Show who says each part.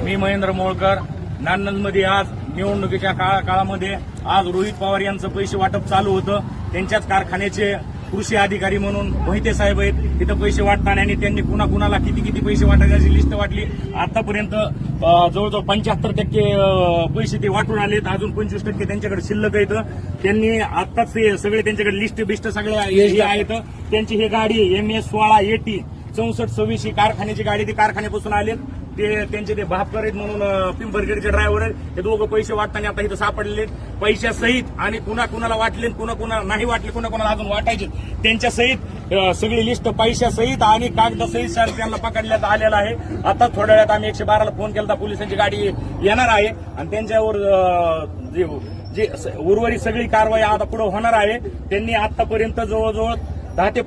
Speaker 1: मी महेंद्र मोळकर. नान्नजमध्ये आज निवडणुकीच्या काळामध्ये आज रोहित पवार यांचं पैसे वाटप चालू होतं. त्यांच्याच कारखान्याचे कृषी अधिकारी म्हणून मोहिते साहेब आहेत. तिथं पैसे वाटताना आणि त्यांनी कुणाला किती पैसे वाटायची लिस्ट वाटली. आतापर्यंत जवळजवळ 75% पैसे ते वाटून आलेत. अजून 25% त्यांच्याकडे शिल्लक आहेत. त्यांनी आताच ते सगळे त्यांच्याकडे लिस्ट बिस्ट सगळे हे आहेत. त्यांची ही गाडी MS16 AT 6426 ही कारखान्याची गाडी, ती कारखान्यापासून आलेत. ते त्यांचे ते भापकर आहेत म्हणून पिंपरखेडचे ड्रायव्हर आहेत. ते दोघं पैसे वाटताना आता इथं सापडलेले पैशासहित आणि कुणाला वाटले कुणा नाही वाटले, कुणाला अजून वाटायचे त्यांच्या सहित सगळी लिस्ट पैशासहित आणि कागदासहित त्यांना पकडण्यात आलेला आहे. आता थोड्या वेळात आम्ही 112ला फोन केला, पोलिसांची गाडी येणार आहे आणि त्यांच्यावर जे उर्वरित सगळी कारवाई आता पुढे होणार आहे. त्यांनी आतापर्यंत जवळजवळ 10 ते